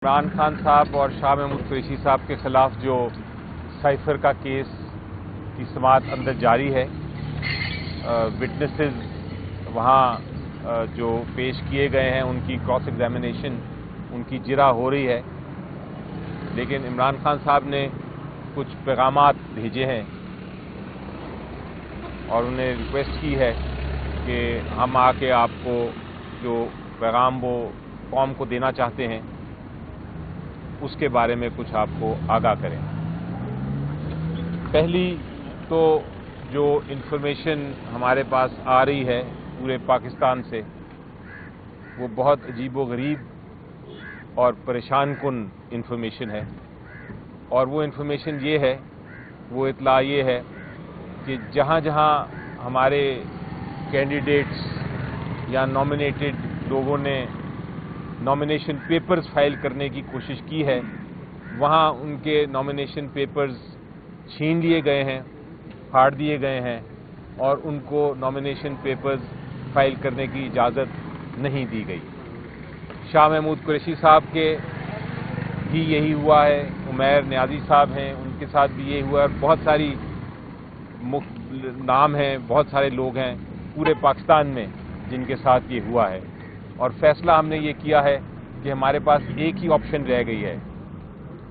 عمران خان صاحب اور شاہ محمود قریشی صاحب کے خلاف جو سائفر کا کیس کی سماعت اندر جاری ہے، وٹنسز وہاں جو پیش کیے گئے ہیں ان کی کراس ایگزامینیشن، ان کی جرح ہو رہی ہے، لیکن عمران خان صاحب نے کچھ پیغامات بھیجے ہیں اور انہیں ریکویسٹ کی ہے کہ ہم آ کے آپ کو جو پیغام وہ قوم کو دینا چاہتے ہیں اس کے بارے میں کچھ آپ کو آگاہ کریں۔ پہلی تو جو انفارمیشن ہمارے پاس آ رہی ہے پورے پاکستان سے، وہ بہت عجیب و غریب اور پریشان کن انفارمیشن ہے، اور وہ انفارمیشن یہ ہے، وہ اطلاع یہ ہے کہ جہاں جہاں ہمارے کینڈیڈیٹس یا نامینیٹڈ لوگوں نے نامینیشن پیپرز فائل کرنے کی کوشش کی ہے، وہاں ان کے نامینیشن پیپرز چھین لیے گئے ہیں، پھاڑ دیے گئے ہیں، اور ان کو نامینیشن پیپرز فائل کرنے کی اجازت نہیں دی گئی۔ شاہ محمود قریشی صاحب کے بھی یہی ہوا ہے، عمیر نیازی صاحب ہیں، ان کے ساتھ بھی یہی ہوا ہے، اور بہت ساری نام ہیں، بہت سارے لوگ ہیں پورے پاکستان میں جن کے ساتھ یہ ہوا ہے، اور فیصلہ ہم نے یہ کیا ہے کہ ہمارے پاس ایک ہی آپشن رہ گئی ہے،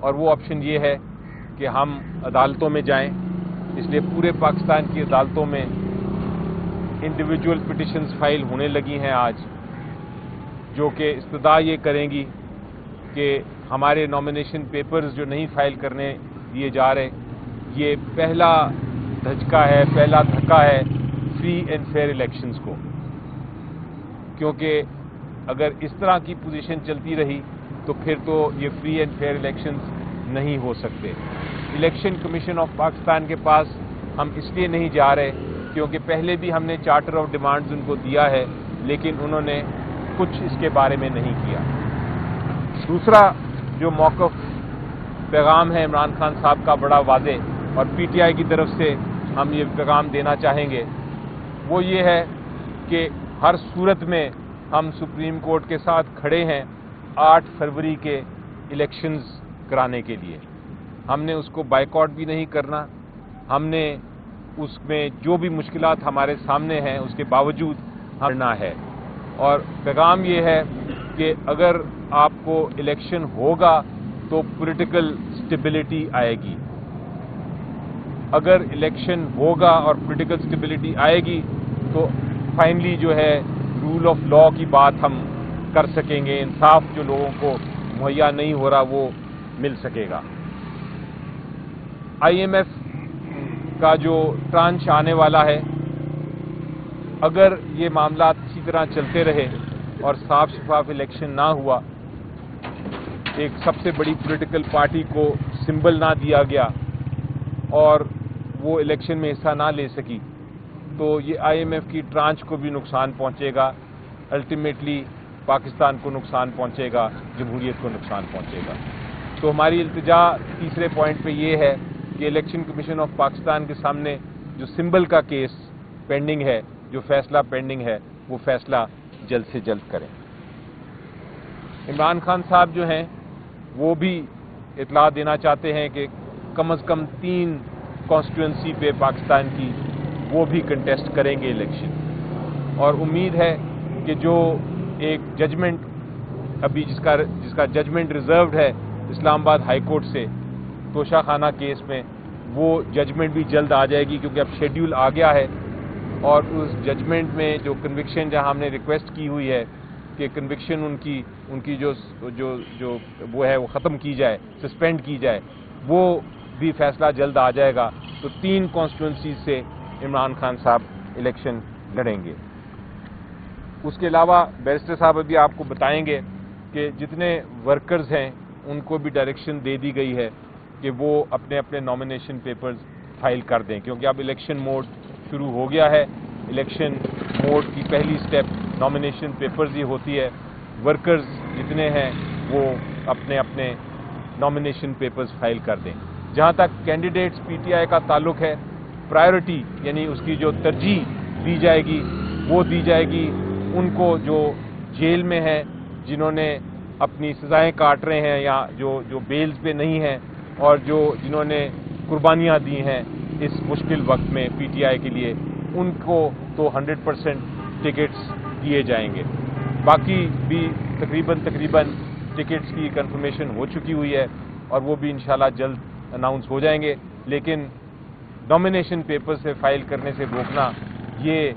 اور وہ آپشن یہ ہے کہ ہم عدالتوں میں جائیں۔ اس لیے پورے پاکستان کی عدالتوں میں انڈیویجول پٹیشنز فائل ہونے لگی ہیں آج، جو کہ استدعا یہ کریں گی کہ ہمارے نامینیشن پیپرز جو نہیں فائل کرنے دیے جا رہے، یہ پہلا دھچکا ہے، پہلا دھکا ہے فری اینڈ فیئر الیکشنز کو، کیونکہ اگر اس طرح کی پوزیشن چلتی رہی تو پھر تو یہ فری اینڈ فیئر الیکشنز نہیں ہو سکتے۔ الیکشن کمیشن آف پاکستان کے پاس ہم اس لیے نہیں جا رہے کیونکہ پہلے بھی ہم نے چارٹر آف ڈیمانڈز ان کو دیا ہے، لیکن انہوں نے کچھ اس کے بارے میں نہیں کیا۔ دوسرا جو موقف پیغام ہے عمران خان صاحب کا بڑا واضح، اور پی ٹی آئی کی طرف سے ہم یہ پیغام دینا چاہیں گے، وہ یہ ہے کہ ہر صورت میں ہم سپریم کورٹ کے ساتھ کھڑے ہیں 8 فروری کے الیکشنز کرانے کے لیے۔ ہم نے اس کو بائیکاٹ بھی نہیں کرنا، ہم نے اس میں جو بھی مشکلات ہمارے سامنے ہیں اس کے باوجود کرنا ہے، اور پیغام یہ ہے کہ اگر آپ کو الیکشن ہوگا تو پولیٹیکل سٹیبلٹی آئے گی۔ اگر الیکشن ہوگا اور پولیٹیکل سٹیبلٹی آئے گی تو فائنلی جو ہے رول آف لا کی بات ہم کر سکیں گے، انصاف جو لوگوں کو مہیا نہیں ہو رہا وہ مل سکے گا۔ آئی ایم ایف کا جو ٹرانچ آنے والا ہے، اگر یہ معاملات اسی طرح چلتے رہے اور صاف شفاف الیکشن نہ ہوا، ایک سب سے بڑی پولیٹیکل پارٹی کو سمبل نہ دیا گیا اور وہ الیکشن میں حصہ نہ لے سکی، تو یہ آئی ایم ایف کی ٹرانچ کو بھی نقصان پہنچے گا، الٹیمیٹلی پاکستان کو نقصان پہنچے گا، جمہوریت کو نقصان پہنچے گا۔ تو ہماری التجا تیسرے پوائنٹ پہ یہ ہے کہ الیکشن کمیشن آف پاکستان کے سامنے جو سمبل کا کیس پینڈنگ ہے، جو فیصلہ پینڈنگ ہے، وہ فیصلہ جلد سے جلد کریں۔ عمران خان صاحب جو ہیں وہ بھی اطلاع دینا چاہتے ہیں کہ کم از کم 3 کانسٹیٹوئنسی پہ پاکستان کی وہ بھی کنٹیسٹ کریں گے الیکشن، اور امید ہے کہ جو ایک ججمنٹ ابھی جس کا ججمنٹ ریزروڈ ہے اسلام آباد ہائی کورٹ سے توشہ خانہ کیس میں، وہ ججمنٹ بھی جلد آ جائے گی کیونکہ اب شیڈیول آ گیا ہے، اور اس ججمنٹ میں جو کنوکشن جہاں ہم نے ریکویسٹ کی ہوئی ہے کہ کنوکشن ان کی جو وہ ہے وہ ختم کی جائے، سسپینڈ کی جائے، وہ بھی فیصلہ جلد آ جائے گا، تو 3 کانسٹیٹوئنسیز سے عمران خان صاحب الیکشن لڑیں گے۔ اس کے علاوہ بیرسٹر صاحب ابھی آپ کو بتائیں گے کہ جتنے ورکرز ہیں ان کو بھی ڈائریکشن دے دی گئی ہے کہ وہ اپنے اپنے نامینیشن پیپرز فائل کر دیں، کیونکہ اب الیکشن موڈ شروع ہو گیا ہے۔ الیکشن موڈ کی پہلی سٹیپ نامینیشن پیپرز ہی ہوتی ہے۔ ورکرز جتنے ہیں وہ اپنے اپنے نامینیشن پیپرز فائل کر دیں۔ جہاں تک کینڈیڈیٹس پی ٹی آئی کا تعلق ہے، پرائیورٹی یعنی اس کی جو ترجیح دی جائے گی وہ دی جائے گی ان کو جو جیل میں ہیں، جنہوں نے اپنی سزائیں کاٹ رہے ہیں یا جو بیلز پہ نہیں ہیں اور جنہوں نے قربانیاں دی ہیں اس مشکل وقت میں پی ٹی آئی کے لیے، ان کو تو 100% ٹکٹس دیے جائیں گے. باقی بھی تقریباً ٹکٹس کی کنفرمیشن ہو چکی ہوئی ہے اور وہ بھی انشاءاللہ جلد اناؤنس ہو جائیں گے. لیکن نامینیشن پیپر سے فائل کرنے سے روکنا یہ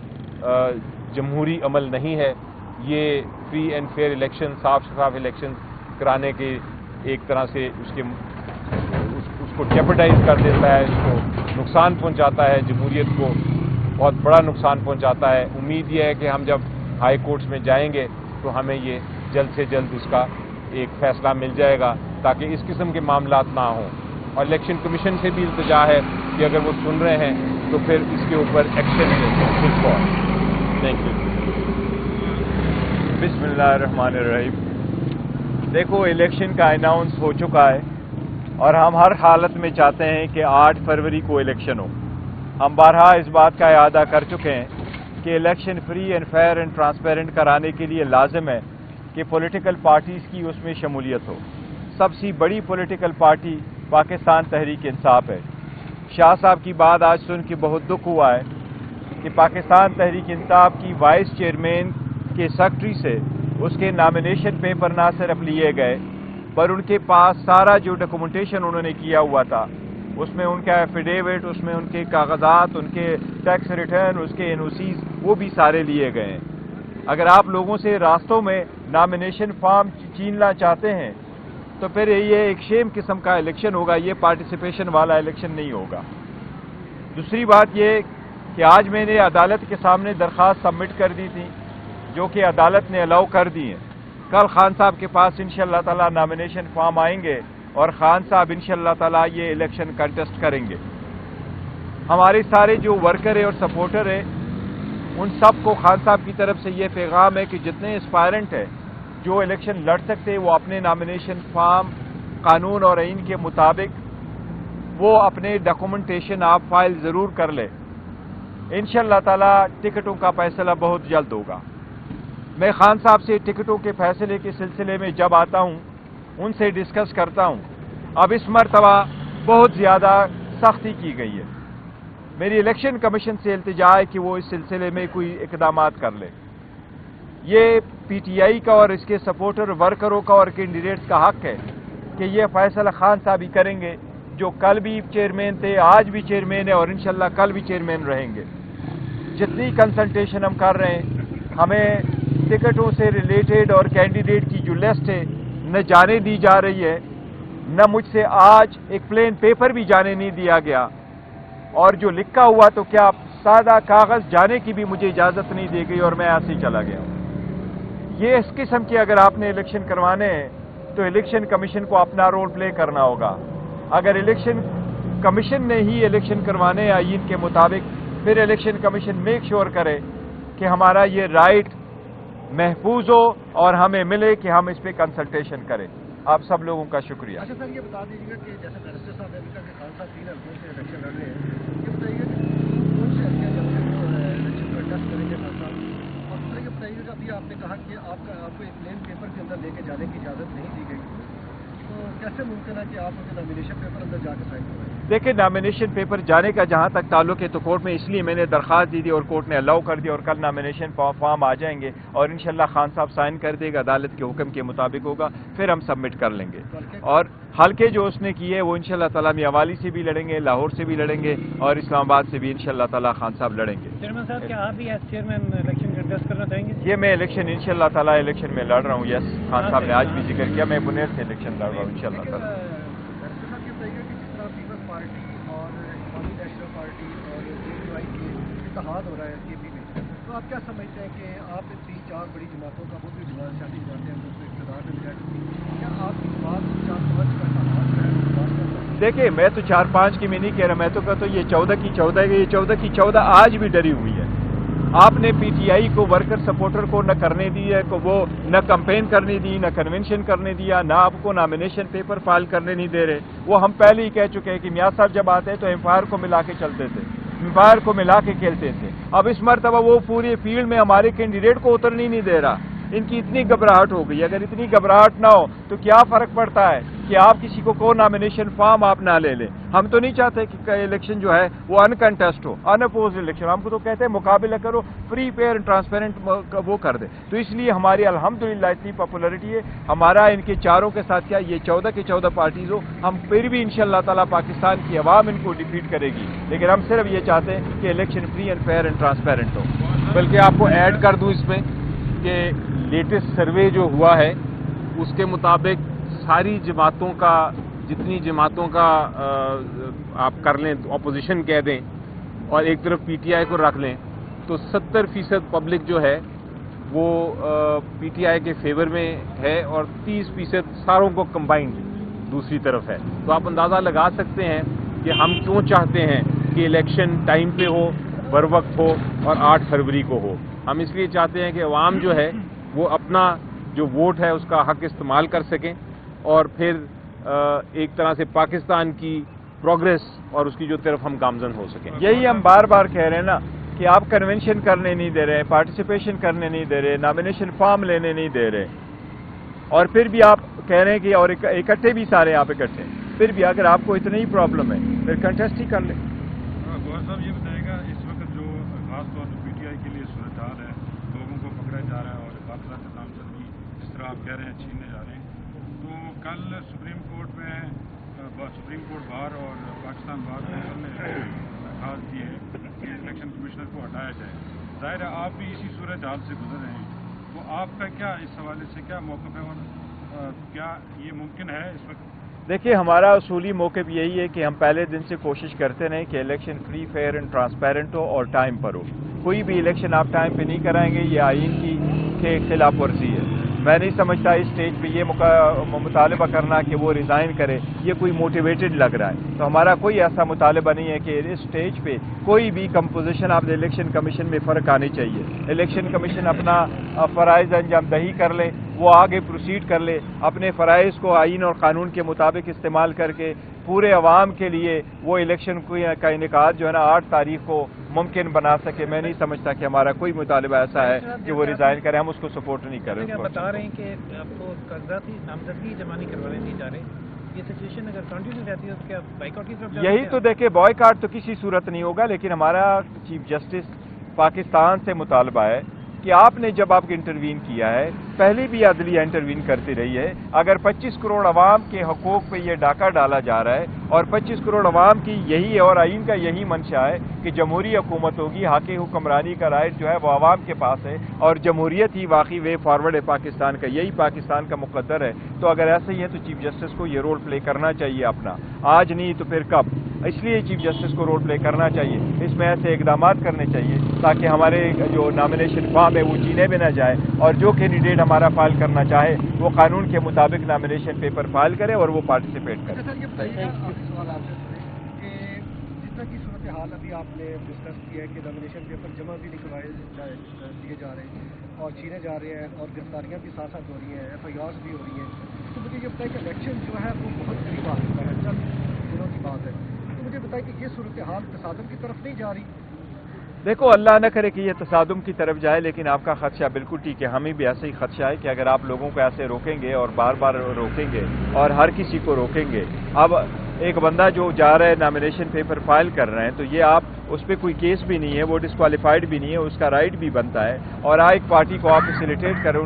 جمہوری عمل نہیں ہے. یہ فری اینڈ فیئر الیکشن، صاف شفاف الیکشن کرانے کے ایک طرح سے اس کو جیپرڈائز کر دیتا ہے، اس کو نقصان پہنچاتا ہے، جمہوریت کو بہت بڑا نقصان پہنچاتا ہے. امید یہ ہے کہ ہم جب ہائی کورٹس میں جائیں گے تو ہمیں یہ جلد سے جلد اس کا ایک فیصلہ مل جائے گا تاکہ اس قسم کے معاملات نہ ہوں. اور الیکشن کمیشن سے بھی التجا ہے کہ اگر وہ سن رہے ہیں تو پھر اس کے اوپر ایکشن لیں. Thank you. بسم اللہ الرحمن الرحیم. دیکھو، الیکشن کا اناؤنس ہو چکا ہے اور ہم ہر حالت میں چاہتے ہیں کہ 8 فروری کو الیکشن ہو. ہم بارہا اس بات کا اعادہ کر چکے ہیں کہ election free and fair and transparent کرانے کے لیے لازم ہے کہ پولیٹیکل پارٹیز کی اس میں شمولیت ہو. سب سے بڑی پولیٹیکل پارٹی پاکستان تحریک انصاف ہے. شاہ صاحب کی بات آج سن کے بہت دکھ ہوا ہے کہ پاکستان تحریک انصاف کی وائس چیئرمین کے سیکرٹری سے اس کے نامینیشن پیپر نہ صرف لیے گئے پر ان کے پاس سارا جو ڈاکومنٹیشن انہوں نے کیا ہوا تھا، اس میں ان کا ایفیڈیوٹ، اس میں ان کے کاغذات، ان کے ٹیکس ریٹرن، اس کے NOCs، وہ بھی سارے لیے گئے ہیں. اگر آپ لوگوں سے راستوں میں نامینیشن فارم چھیننا چاہتے ہیں تو پھر یہ ایک شیم قسم کا الیکشن ہوگا، یہ پارٹیسپیشن والا الیکشن نہیں ہوگا. دوسری بات یہ کہ آج میں نے عدالت کے سامنے درخواست سبمٹ کر دی تھی جو کہ عدالت نے الاؤ کر دی ہیں. کل خان صاحب کے پاس انشاءاللہ تعالی نامینیشن فارم آئیں گے اور خان صاحب انشاءاللہ تعالی یہ الیکشن کنٹیسٹ کریں گے. ہمارے سارے جو ورکر ہیں اور سپورٹر ہیں ان سب کو خان صاحب کی طرف سے یہ پیغام ہے کہ جتنے اسپائرنٹ ہیں جو الیکشن لڑ سکتے وہ اپنے نامینیشن فارم قانون اور آئین کے مطابق وہ اپنے ڈاکومنٹیشن آپ فائل ضرور کر لیں. انشاءاللہ تعالی ٹکٹوں کا فیصلہ بہت جلد ہوگا. میں خان صاحب سے ٹکٹوں کے فیصلے کے سلسلے میں جب آتا ہوں ان سے ڈسکس کرتا ہوں. اب اس مرتبہ بہت زیادہ سختی کی گئی ہے. میری الیکشن کمیشن سے التجا ہے کہ وہ اس سلسلے میں کوئی اقدامات کر لے. یہ پی ٹی آئی کا اور اس کے سپورٹر ورکروں کا اور کینڈیڈیٹس کا حق ہے کہ یہ فیصلہ خان صاحب ہی کریں گے جو کل بھی چیئرمین تھے، آج بھی چیئرمین ہیں اور انشاءاللہ کل بھی چیئرمین رہیں گے. جتنی کنسلٹیشن ہم کر رہے ہیں ہمیں ٹکٹوں سے ریلیٹڈ اور کینڈیڈیٹ کی جو لسٹ ہے نہ جانے دی جا رہی ہے، نہ مجھ سے آج ایک پلین پیپر بھی جانے نہیں دیا گیا، اور جو لکھا ہوا تو کیا سادہ کاغذ جانے کی بھی مجھے اجازت نہیں دی گئی اور میں ایسے ہی چلا گیا ہوں. یہ اس قسم کے اگر آپ نے الیکشن کروانے ہیں تو الیکشن کمیشن کو اپنا رول پلے کرنا ہوگا. اگر الیکشن کمیشن نے ہی الیکشن کروانے ہیں آئین کے مطابق، پھر الیکشن کمیشن میک شور کرے کہ ہمارا یہ رائٹ محفوظ ہو اور ہمیں ملے کہ ہم اس پہ کنسلٹیشن کریں. آپ سب لوگوں کا شکریہ. اچھا سر، یہ بتا دیجیے گا کہ جیسے بیرسٹر صاحب نے کہا کہ خان صاحب 3 حلقوں سے الیکشن لڑ رہے ہیں، یہ بتائیے گا کہ کون سے حلقے الیکشن کنٹیسٹ کریں گے خان صاحب؟ اور دوسرا یہ بتائیے گا، ابھی آپ نے کہا کہ آپ کو ایک پلین پیپر کے اندر لے کے جانے کی اجازت نہیں دی گئی، تو کیسے ممکن ہے کہ آپ مجھے نامینیشن پیپر اندر جا کے سائن کروائیں؟ دیکھیں، نامینیشن پیپر جانے کا جہاں تک تعلق ہے تو کورٹ میں اس لیے میں نے درخواست دی تھی اور کورٹ نے الاؤ کر دیا اور کل نامینیشن فارم آ جائیں گے اور انشاءاللہ خان صاحب سائن کر دے گا، عدالت کے حکم کے مطابق ہوگا، پھر ہم سبمٹ کر لیں گے. اور حلقے جو اس نے کیے وہ انشاءاللہ تعالیٰ میاوالی سے بھی لڑیں گے، لاہور سے بھی لڑیں گے اور اسلام آباد سے بھی انشاءاللہ تعالیٰ خان صاحب لڑیں گے. چیئرمین صاحب، کیا آپ بھی ایز چیئرمین الیکشن کنٹیسٹ کرنا چاہیں گے؟ یہ میں الیکشن انشاءاللہ تعالیٰ الیکشن میں لڑ رہا ہوں. یس، خان صاحب نے آج بھی ذکر کیا، میں بنیر سے الیکشن لڑ رہا ہوں انشاءاللہ تعالیٰ. بیرسٹر صاحب، یہ بتائیے کہ جس طرح پیپلز پارٹی اور عوامی نیشنل پارٹی اور DUI کے اتحاد ہو رہا ہے KP میں، تو آپ کیا سمجھتے ہیں کہ آپ 3-4 بڑی جماعتوں کا، وہ بھی سیاسی جماعتیں ہیں جو اقتدار میں مل جائے، کیا آپ کی بات 4-5 کا اتحاد ہے؟ دیکھیں، میں تو 4-5 کی میں نہیں کہہ رہا، میں تو کہتا ہوں یہ 14 کی 14 ہے. یہ 14 کی 14 آج بھی ڈری ہوئی ہے. آپ نے پی ٹی آئی کو، ورکر سپورٹر کو نہ کرنے دی ہے، وہ نہ کمپین کرنے دی، نہ کنونشن کرنے دیا، نہ آپ کو نامینیشن پیپر فائل کرنے نہیں دے رہے. وہ ہم پہلے ہی کہہ چکے ہیں کہ میاں صاحب جب آتے تو ایمپائر کو ملا کے چلتے تھے، ایمپائر کو ملا کے کھیلتے تھے. اب اس مرتبہ وہ پورے فیلڈ میں ہمارے کینڈیڈیٹ کو اترنے نہیں دے رہا. ان کی اتنی گھبراہٹ ہو گئی. اگر اتنی گھبراہٹ نہ ہو تو کیا فرق پڑتا ہے کہ آپ کسی کو نامینیشن فارم آپ نہ لے لیں. ہم تو نہیں چاہتے کہ الیکشن جو ہے وہ انکنٹسٹ ہو, ان اپوزڈ الیکشن. ہم کو تو کہتے ہیں مقابلہ کرو, فری فیئر ٹرانسپیرنٹ وہ کر دے. تو اس لیے ہماری الحمدللہ اتنی پاپولرٹی ہے. ہمارا ان کے چاروں کے ساتھ کیا, یہ 14 کے 14 پارٹیز ہو, ہم پھر بھی انشاءاللہ تعالیٰ پاکستان کی عوام ان کو ڈیفیٹ کرے گی. لیکن ہم صرف یہ چاہتے ہیں کہ election free and fair and transparent ہو. بلکہ آپ کو ایڈ کر دوں اس میں کہ لیٹسٹ سروے جو ہوا ہے اس کے مطابق ساری جماعتوں کا, جتنی جماعتوں کا آپ کر لیں, اپوزیشن کہہ دیں, اور ایک طرف پی ٹی آئی کو رکھ لیں, تو 70% پبلک جو ہے وہ پی ٹی آئی کے فیور میں ہے, اور 30% ساروں کو کمبائنڈ دوسری طرف ہے. تو آپ اندازہ لگا سکتے ہیں کہ ہم کیوں چاہتے ہیں کہ الیکشن ٹائم پہ ہو, بر وقت ہو, اور 8 فروری کو ہو. ہم اس لیے چاہتے ہیں کہ عوام جو ہے وہ اپنا جو ووٹ ہے اس کا حق استعمال کر سکیں, اور پھر ایک طرح سے پاکستان کی پروگریس اور اس کی جو طرف ہم گامزن ہو سکیں. یہی ہم بار بار کہہ رہے ہیں نا کہ آپ کنونشن کرنے نہیں دے رہے, پارٹیسپیشن کرنے نہیں دے رہے, نامینیشن فارم لینے نہیں دے رہے, اور پھر بھی آپ کہہ رہے ہیں کہ اور اکٹھے بھی سارے آپ اکٹھے. پھر بھی اگر آپ کو اتنا ہی پرابلم ہے پھر کنٹیسٹ ہی کر لیں. گوہر صاحب یہ بتائے گا, اس وقت جو خاص طور پر پی ٹی آئی کے لیے صورتحال ہے, لوگوں کو پکڑا جا رہا ہے اور باقاعدہ نامزد بھی جس طرح آپ کہہ رہے ہیں چھیننے جا رہے ہیں, تو کل سپریم کورٹ بار اور پاکستان بار کونسل نے درخواست دی ہے کہ الیکشن کمشنر کو ہٹایا جائے. ظاہر ہے آپ بھی اسی صورتحال سے گزر رہے ہیں, تو آپ کا کیا اس حوالے سے کیا موقف ہے, اور کیا یہ ممکن ہے اس وقت؟ دیکھیے, ہمارا اصولی موقف یہی ہے کہ ہم پہلے دن سے کوشش کرتے رہیں کہ election free fair and transparent ہو اور ٹائم پر ہو. کوئی بھی الیکشن آپ ٹائم پہ نہیں کرائیں گے, یہ آئین کی خلاف ورزی ہے. میں نہیں سمجھتا اس سٹیج پہ یہ مطالبہ کرنا کہ وہ ریزائن کرے یہ کوئی موٹیویٹڈ لگ رہا ہے. تو ہمارا کوئی ایسا مطالبہ نہیں ہے کہ اس سٹیج پہ کوئی بھی کمپوزیشن آپ الیکشن کمیشن میں فرق آنی چاہیے. الیکشن کمیشن اپنا فرائض انجام دہی کر لے, وہ آگے پروسیڈ کر لے, اپنے فرائض کو آئین اور قانون کے مطابق استعمال کر کے پورے عوام کے لیے وہ الیکشن کا انعقاد جو ہے نا 8 تاریخ کو ممکن بنا سکے. میں نہیں سمجھتا کہ ہمارا کوئی مطالبہ ایسا ہے کہ وہ ریزائن کرے, ہم اس کو سپورٹ نہیں کر رہے. بتا رہے ہیں کہ آپ کو قرضاتی نامزدگی جمع نہیں کروانے نہیں جا رہے, یہ سچویشن اگر کنٹینیو رہتی ہے تو کیا بائیکاٹ کی طرف یہی تو دیکھیں, بوائیکاٹ تو کسی صورت نہیں ہوگا, لیکن ہمارا چیف جسٹس پاکستان سے مطالبہ ہے کہ آپ نے جب آپ انٹروین کیا ہے, پہلے بھی عدلیہ انٹروین کرتی رہی ہے. اگر 25 کروڑ عوام کے حقوق پہ یہ ڈاکہ ڈالا جا رہا ہے, اور 25 کروڑ عوام کی یہی اور آئین کا یہی منشا ہے کہ جمہوری حکومت ہوگی, حق حکمرانی کا رائٹ جو ہے وہ عوام کے پاس ہے, اور جمہوریت ہی واقعی وے فارورڈ ہے پاکستان کا, یہی پاکستان کا مقدر ہے. تو اگر ایسا ہی ہے تو چیف جسٹس کو یہ رول پلے کرنا چاہیے اپنا, آج نہیں تو پھر کب. اس لیے چیف جسٹس کو رول پلے کرنا چاہیے, اس میں ایسے اقدامات کرنے چاہیے تاکہ ہمارے جو نامینیشن فارم ہے وہ چینے بھی نہ جائے, اور جو کینڈیڈیٹ ہمارا فائل کرنا چاہے وہ قانون کے مطابق نامینیشن پیپر فائل کرے اور وہ پارٹیسپیٹ کرے. سر یہ بتائیے سوال آپ سے کہ جس طرح کی صورتحال ابھی آپ نے ڈسکس کیا ہے کہ نامینیشن پیپر جمع بھی نہیں کروائے دیے جا رہے ہیں اور چھینے جا رہے ہیں, اور گرفتاریاں بھی ساتھ ساتھ ہو رہی ہیں, ایف آئی آرز بھی ہو رہی ہیں, تو مجھے یہ بتائیں کہ الیکشن جو ہے وہ بہت قریب آ چکا ہے, چند دنوں کی بات ہے. تو مجھے بتائیں کہ یہ صورتحال تصادم کی طرف نہیں جا رہی؟ دیکھو, اللہ نہ کرے کہ یہ تصادم کی طرف جائے, لیکن آپ کا خدشہ بالکل ٹھیک ہے. ہمیں بھی ایسا ہی خدشہ ہے کہ اگر آپ لوگوں کو ایسے روکیں گے اور بار بار روکیں گے اور ہر کسی کو روکیں گے, اب ایک بندہ جو جا رہا ہے نامینیشن پیپر فائل کر رہے ہیں تو یہ آپ اس پہ کوئی کیس بھی نہیں ہے, وہ ڈسکوالیفائڈ بھی نہیں ہے, اس کا رائٹ بھی بنتا ہے, اور ایک پارٹی کو آپ فیسیلیٹیٹ کریں,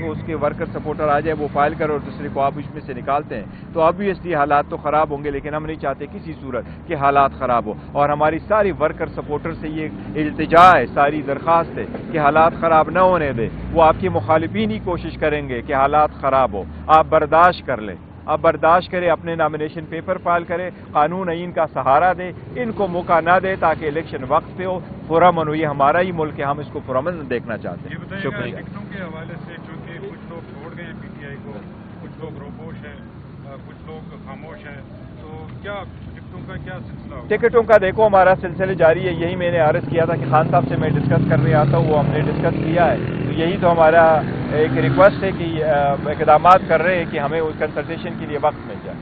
اس کے ورکر سپورٹر آ جائے وہ فائل کرے اور دوسرے کو آپ اس میں سے نکالتے ہیں, تو obviously حالات تو خراب ہوں گے. لیکن ہم نہیں چاہتے کسی صورت کہ حالات خراب ہو, اور ہماری ساری ورکر سپورٹر سے یہ التجا ہے, ساری درخواست ہے کہ حالات خراب نہ ہونے دے. وہ آپ کے مخالفین ہی کوشش کریں گے کہ حالات خراب ہو, آپ برداشت کر لیں, آپ برداشت کریں, اپنے نامینیشن پیپر فائل کریں, قانون آئین کا سہارا دے, ان کو موقع نہ دے تاکہ الیکشن وقت پہ ہو, پرامن ہو. یہ ہمارا ہی ملک ہے, ہم اس کو پرامن دیکھنا چاہتے ہیں. شکریہ. ٹکٹوں کے حوالے سے چونکہ کچھ لوگ چھوڑ گئے ہیں پی ٹی آئی کو, کچھ لوگ روپوش ہیں, کچھ لوگ خاموش ہیں, تو کیا ٹکٹوں کا کیا سلسلہ ہوگا؟ ٹکٹوں کا دیکھو ہمارا سلسلہ جاری ہے. یہی میں نے عرض کیا تھا کہ خان صاحب سے میں ڈسکس کرنے آتا ہوں, وہ ہم نے ڈسکس کیا ہے. تو یہی تو ہمارا ایک ریکویسٹ ہے کہ اقدامات کر رہے ہیں کہ ہمیں اس کنسلٹیشن کے لیے وقت مل جائے.